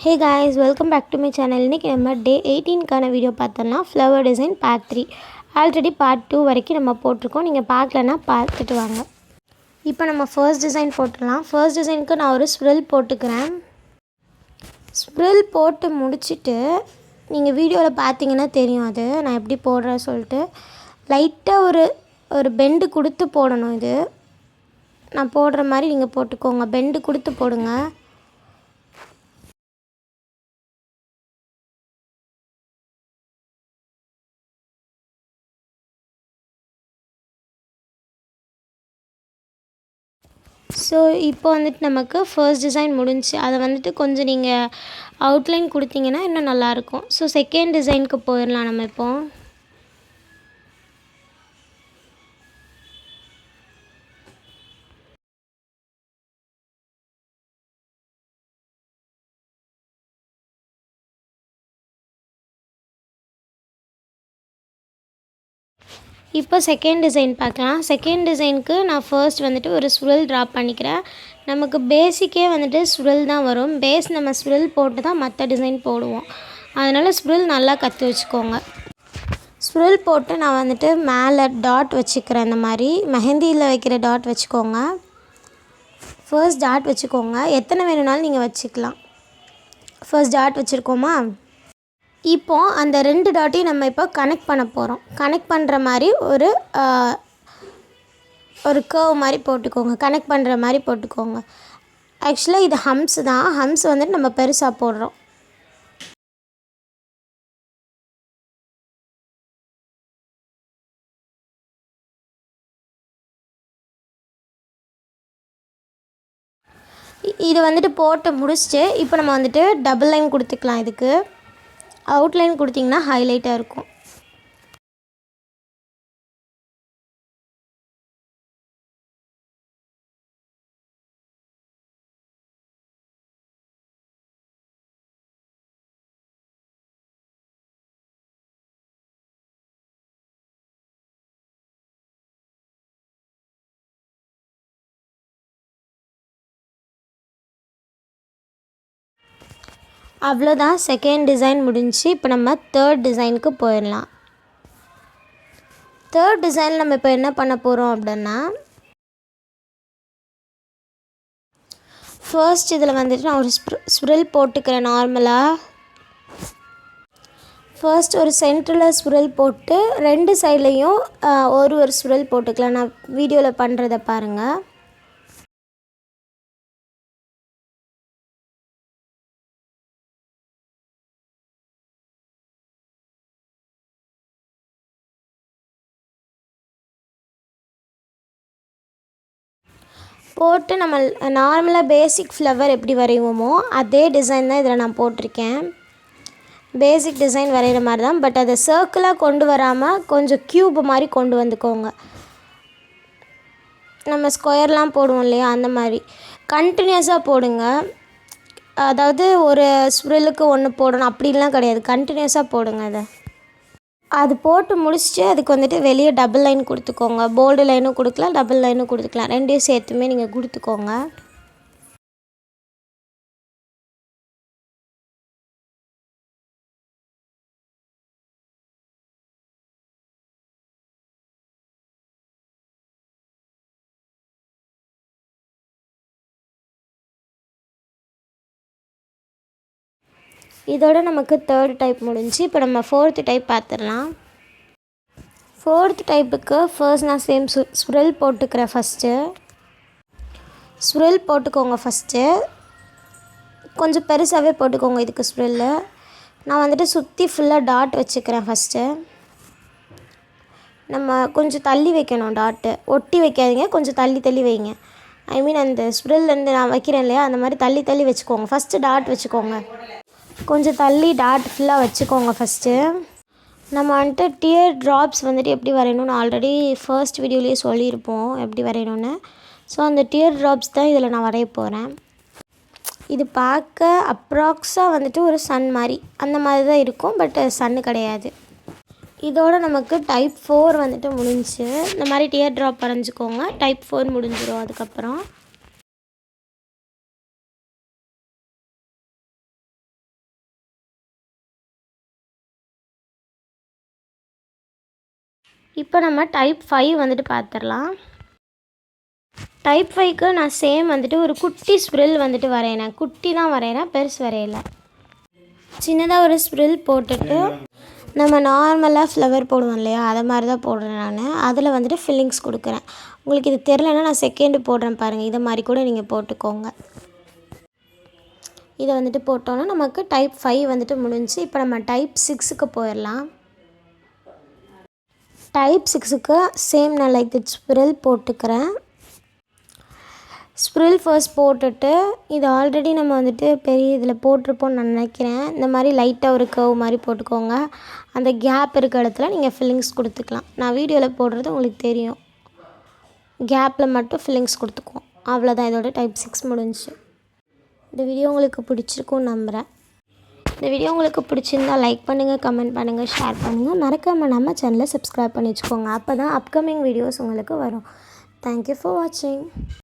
Hey guys, welcome back to my channel. இன்னைக்கு நம்ம டே 18 கான வீடியோ பார்த்தோம்னா flower design part 3. Already part 2 வரைக்கும் நம்ம போட்டுருக்கோம். நீங்கள் பார்க்கலனா பார்த்துட்டு வாங்க. இப்போ நம்ம ஃபர்ஸ்ட் டிசைன் போட்டுடலாம். ஃபர்ஸ்ட் டிசைனுக்கு நான் ஒரு ஸ்ப்ரில் போட்டுக்கிறேன். ஸ்ப்ரில் போட்டு முடிச்சுட்டு நீங்கள் வீடியோவில் பார்த்தீங்கன்னா தெரியும் அது நான் எப்படி போடுறேன்னு சொல்லிட்டு லைட்டாக ஒரு பெண்டு கொடுத்து போடணும். இது நான் போடுற மாதிரி நீங்கள் போட்டுக்கோங்க. பெண்டு கொடுத்து போடுங்க. ஸோ இப்போ வந்துட்டு நமக்கு ஃபர்ஸ்ட் டிசைன் முடிஞ்சு அதை வந்துட்டு கொஞ்சம் நீங்கள் அவுட்லைன் கொடுத்தீங்கன்னா இன்னும் நல்லாயிருக்கும். ஸோ செகண்ட் டிசைனுக்கு போயிடலாம் நம்ம இப்போ. இப்போ செகண்ட் டிசைன் பார்க்கலாம். செகண்ட் டிசைனுக்கு நான் ஃபர்ஸ்ட் வந்துட்டு ஒரு ஸ்ப்ரில் ட்ராப் பண்ணிக்கிறேன். நமக்கு பேசிக்கே வந்துட்டு ஸ்ப்ரில் தான் வரும். பேஸ் நம்ம ஸ்ப்ரில் போட்டு தான் மற்ற டிசைன் போடுவோம். அதனால் ஸ்ப்ரில் நல்லா கற்று வச்சுக்கோங்க. ஸ்ப்ரில் போட்டு நான் வந்துட்டு மேலே டாட் வச்சுக்கிறேன். இந்த மாதிரி மெஹந்தியில் வைக்கிற டாட் வச்சுக்கோங்க. ஃபர்ஸ்ட் டாட் வச்சுக்கோங்க. எத்தனை வேணும்னாலும் நீங்கள் வச்சுக்கலாம். ஃபர்ஸ்ட் டாட் வச்சுருக்கோமா? இப்போது அந்த 2 டாட்டையும் நம்ம இப்போ கனெக்ட் பண்ண போகிறோம். கனெக்ட் பண்ணுற மாதிரி ஒரு கர்வ் மாதிரி போட்டுக்கோங்க. கனெக்ட் பண்ணுற மாதிரி போட்டுக்கோங்க. ஆக்சுவலாக இது ஹம்ஸ் தான். ஹம்ஸ் வந்துட்டு நம்ம பெருசாக போடுறோம். இது வந்துட்டு போட்டு முடிச்சுட்டு இப்போ நம்ம வந்துட்டு டபுள் லைன் கொடுத்துக்கலாம். இதுக்கு அவுட்லைன் கொடுத்திங்கன்னா ஹைலைட்டாக இருக்கும். அவ்வளோதான், செகண்ட் டிசைன் முடிஞ்சு. இப்போ நம்ம தேர்ட் டிசைனுக்கு போயிடலாம். தேர்ட் டிசைனில் நம்ம இப்போ என்ன பண்ண போகிறோம் அப்படின்னா, ஃபர்ஸ்ட் இதில் வந்துட்டு நான் ஒரு ஸ்ப்ரில் போட்டுக்கிறேன். நார்மலாக ஃபர்ஸ்ட் ஒரு சென்டரில் ஸ்ப்ரில் போட்டு 2 சைட்லேயும் ஒரு ஸ்ப்ரில் போட்டுக்கலாம். நான் வீடியோவில் பண்ணுறதை பாருங்கள். போட்டு நம்ம நார்மலாக பேசிக் ஃப்ளவர் எப்படி வரைவோமோ அதே டிசைன் தான் இதில் நான் போட்டிருக்கேன். பேசிக் டிசைன் வரைகிற மாதிரி தான். பட் அதை சர்க்கிளாக கொண்டு வராமல் கொஞ்சம் க்யூப் மாதிரி கொண்டு வந்துக்கோங்க. நம்ம ஸ்கொயர்லாம் போடுவோம் இல்லையா, அந்த மாதிரி கண்டினியூஸாக போடுங்க. அதாவது ஒரு ஸ்ப்ரில்லுக்கு ஒன்று போடணும் அப்படின்லாம் கிடையாது. கண்டினியூஸாக போடுங்க. அது போட்டு முடிச்சுட்டு அதுக்கு வந்துட்டு வெளியே டபுள் லைன் கொடுத்துக்கோங்க. போல்டு லைனும் கொடுக்கலாம், டபுள் லைனும் கொடுத்துக்கலாம். 2 சேர்த்துமே நீங்கள் கொடுத்துக்கோங்க. இதோட நமக்கு தேர்ட் டைப் முடிஞ்சு. இப்போ நம்ம ஃபோர்த்து டைப் பார்த்துடலாம். ஃபோர்த் டைப்புக்கு ஃபர்ஸ்ட் நான் சேம் ஸ்ப்ரில் போட்டுக்கிறேன். ஃபஸ்ட்டு ஸ்ப்ரில் போட்டுக்கோங்க. ஃபஸ்ட்டு கொஞ்சம் பெருசாகவே போட்டுக்கோங்க இதுக்கு ஸ்ப்ரில்லு. நான் வந்துட்டு சுற்றி ஃபுல்லாக டாட் வச்சுக்கிறேன். ஃபஸ்ட்டு நம்ம கொஞ்சம் தள்ளி வைக்கணும். டாட்டு ஒட்டி வைக்காதீங்க, கொஞ்சம் தள்ளி வைங்க. ஐ மீன் அந்த ஸ்ப்ரில்லேருந்து நான் வைக்கிறேன் இல்லையா, அந்த மாதிரி தள்ளி வச்சுக்கோங்க. ஃபஸ்ட்டு டாட் வச்சுக்கோங்க. கொஞ்சம் தள்ளி டாட் ஃபுல்லாக வச்சுக்கோங்க. ஃபஸ்ட்டு நம்ம வந்துட்டு டியர் ட்ராப்ஸ் வந்துட்டு எப்படி வரையணும்னு ஆல்ரெடி ஃபர்ஸ்ட் வீடியோலேயே சொல்லியிருப்போம் எப்படி வரையணும்னு. ஸோ அந்த டியர் ட்ராப்ஸ் தான் இதில் நான் வரைய போகிறேன். இது பார்க்க அப்ராக்ஸாக வந்துட்டு ஒரு சன் மாதிரி அந்த மாதிரி தான் இருக்கும். பட் சன்னு கிடையாது. இதோட நமக்கு டைப் 4 வந்துட்டு முடிஞ்சு. இந்த மாதிரி டியர் ட்ராப் வரைஞ்சிக்கோங்க. டைப் 4 முடிஞ்சிடும். அதுக்கப்புறம் இப்போ நம்ம டைப் 5 வந்துட்டு பார்த்துடலாம். டைப் 5க்கு நான் சேம் வந்துட்டு ஒரு குட்டி ஸ்ப்ரில் வந்துட்டு வரையினேன். குட்டி தான் வரைகிறேன், பெருசு வரையல. சின்னதாக ஒரு ஸ்ப்ரில் போட்டுட்டு நம்ம நார்மலாக ஃப்ளவர் போடுவோம் இல்லையா, அதை மாதிரி தான் போடுறேன் நான். அதில் வந்துட்டு ஃபில்லிங்ஸ் கொடுக்குறேன். உங்களுக்கு இது தெரிலன்னா நான் செகண்டு போடுறேன் பாருங்கள், இதை மாதிரி கூட நீங்கள் போட்டுக்கோங்க. இதை வந்துட்டு போட்டோன்னா நமக்கு டைப் 5 வந்துட்டு முடிஞ்சு. இப்போ நம்ம டைப் 6க்கு போயிடலாம். டைப் 6க்கு சேம் நான் லைக் திட் ஸ்ப்ரில் போட்டுக்கிறேன். ஸ்ப்ரில் ஃபர்ஸ்ட் போட்டுட்டு இது ஆல்ரெடி நம்ம வந்துட்டு பெரிய இதில் போட்டிருப்போம்னு நான் நினைக்கிறேன். இந்த மாதிரி லைட்டாக ஒரு கர்வ் மாதிரி போட்டுக்கோங்க. அந்த கேப் இருக்க இடத்துல நீங்கள் ஃபில்லிங்ஸ் கொடுத்துக்கலாம். நான் வீடியோவில் போடுறது உங்களுக்கு தெரியும். கேப்பில் மட்டும் ஃபில்லிங்ஸ் கொடுத்துக்குவோம். அவ்வளோதான், இதோட டைப் 6 முடிஞ்சு. இந்த வீடியோ உங்களுக்கு பிடிச்சிருக்கும்னு நம்புகிறேன். இந்த வீடியோ உங்களுக்கு பிடிச்சிருந்தால் லைக் பண்ணுங்கள், கமெண்ட் பண்ணுங்கள், ஷேர் பண்ணுங்கள். மறக்காமல் நம்ம சேனலை சப்ஸ்கிரைப் பண்ணி வச்சுக்கோங்க. அப்போ தான் அப்கமிங் வீடியோஸ் உங்களுக்கு வரும். தேங்க்யூ ஃபார் வாட்சிங்.